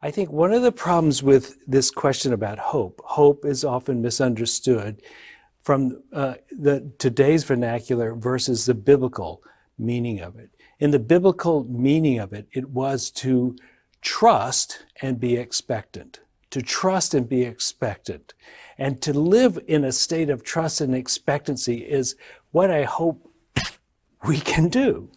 I think one of the problems with this question about hope is often misunderstood from today's vernacular versus the biblical meaning of it. In the biblical meaning of it, it was to trust and be expectant, to trust and be expectant. And to live in a state of trust and expectancy is what I hope we can do,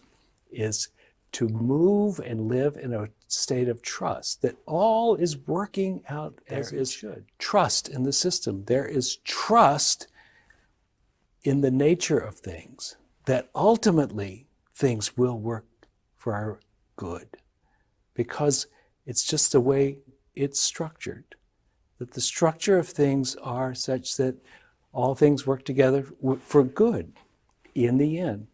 is to move and live in a state of trust that all is working out as it should. Trust in the system. There is trust in the nature of things, that ultimately things will work for our good, because it's just the way it's structured, that the structure of things are such that all things work together for good in the end.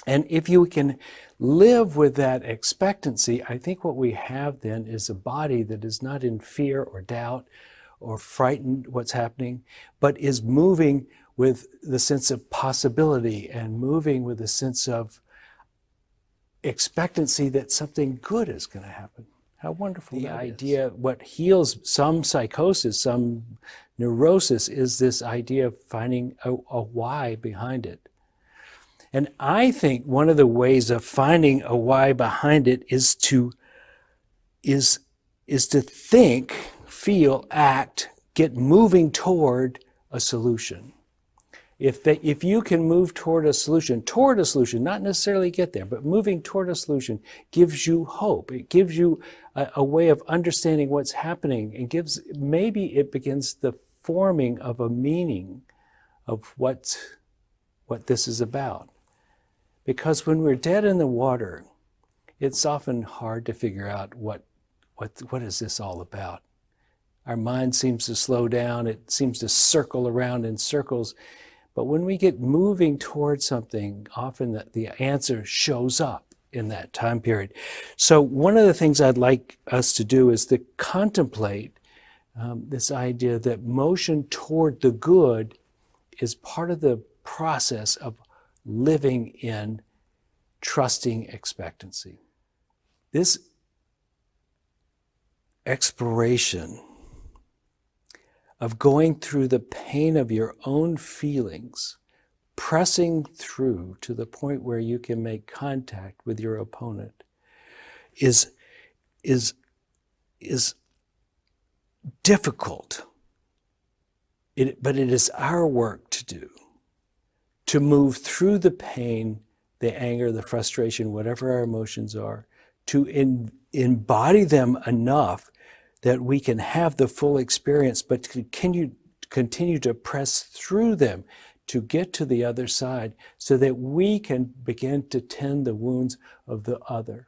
And if you can live with that expectancy, I think what we have then is a body that is not in fear or doubt or frightened what's happening, but is moving with the sense of possibility and moving with a sense of expectancy that something good is going to happen. How wonderful the idea, what heals some psychosis, some neurosis, is this idea of finding a why behind it. And I think one of the ways of finding a why behind it is to think, feel, act, get moving toward a solution. If you can move toward a solution, not necessarily get there, but moving toward a solution gives you hope. It gives you a way of understanding what's happening, and maybe it begins the forming of a meaning of what this is about. Because when we're dead in the water, it's often hard to figure out what is this all about. Our mind seems to slow down. It seems to circle around in circles. But when we get moving towards something, often the answer shows up in that time period. So one of the things I'd like us to do is to contemplate this idea that motion toward the good is part of the process of living in trusting expectancy. This exploration of going through the pain of your own feelings, pressing through to the point where you can make contact with your opponent, is difficult. But it is our work to do, to move through the pain, the anger, the frustration, whatever our emotions are, to embody them enough that we can have the full experience, but continue to press through them to get to the other side so that we can begin to tend the wounds of the other.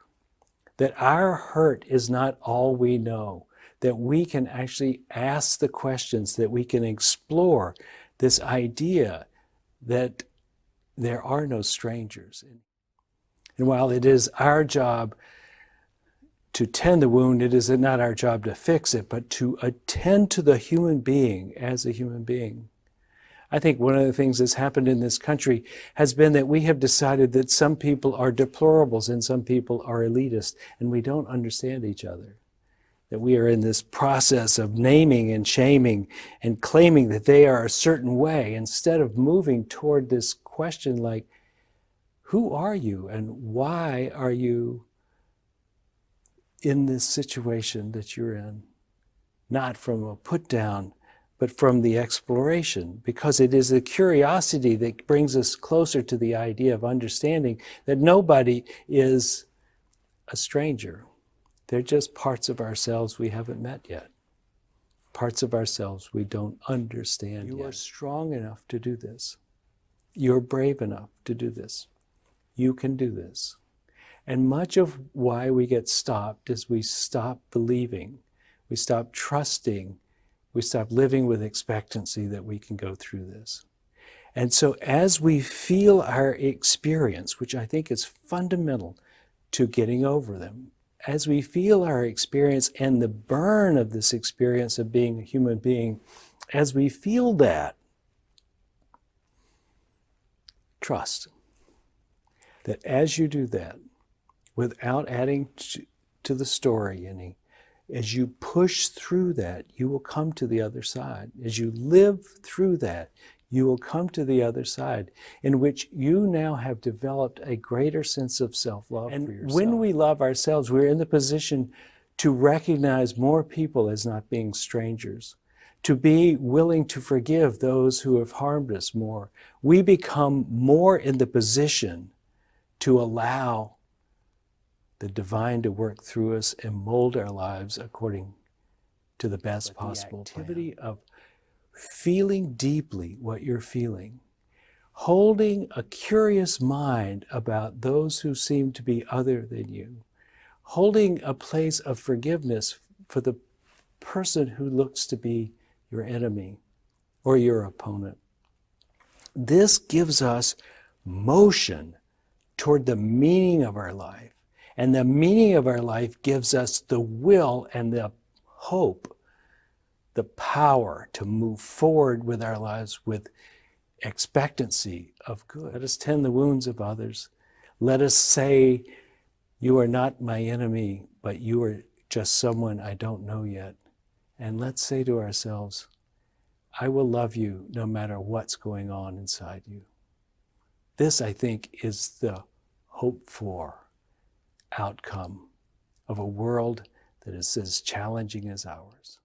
That our hurt is not all we know, that we can actually ask the questions, that we can explore this idea that there are no strangers. And while it is our job to tend the wound, it is not our job to fix it, but to attend to the human being as a human being. I think one of the things that's happened in this country has been that we have decided that some people are deplorables and some people are elitist, and we don't understand each other. That we are in this process of naming and shaming and claiming that they are a certain way, instead of moving toward this question like, who are you and why are you in this situation that you're in? Not from a put down, but from the exploration, because it is the curiosity that brings us closer to the idea of understanding that nobody is a stranger. They're just parts of ourselves we haven't met yet. Parts of ourselves we don't understand yet. You are strong enough to do this. You're brave enough to do this. You can do this. And much of why we get stopped is we stop believing, we stop trusting, we stop living with expectancy that we can go through this. And so as we feel our experience, which I think is fundamental to getting over them, as we feel our experience and the burn of this experience of being a human being, as we feel that, trust that as you do that, without adding to the story any, As you push through that, you will come to the other side. As you live through that, you will come to the other side, in which you now have developed a greater sense of self-love for yourself. When we love ourselves, we're in the position to recognize more people as not being strangers, to be willing to forgive those who have harmed us more. We become more in the position to allow the divine to work through us and mold our lives according to the best possible activity of feeling deeply what you're feeling, holding a curious mind about those who seem to be other than you, holding a place of forgiveness for the person who looks to be your enemy or your opponent. This gives us motion toward the meaning of our life. And the meaning of our life gives us the will and the hope, the power to move forward with our lives with expectancy of good. Let us tend the wounds of others. Let us say, you are not my enemy, but you are just someone I don't know yet. And let's say to ourselves, I will love you no matter what's going on inside you. This, I think, is the hoped for outcome of a world that is as challenging as ours.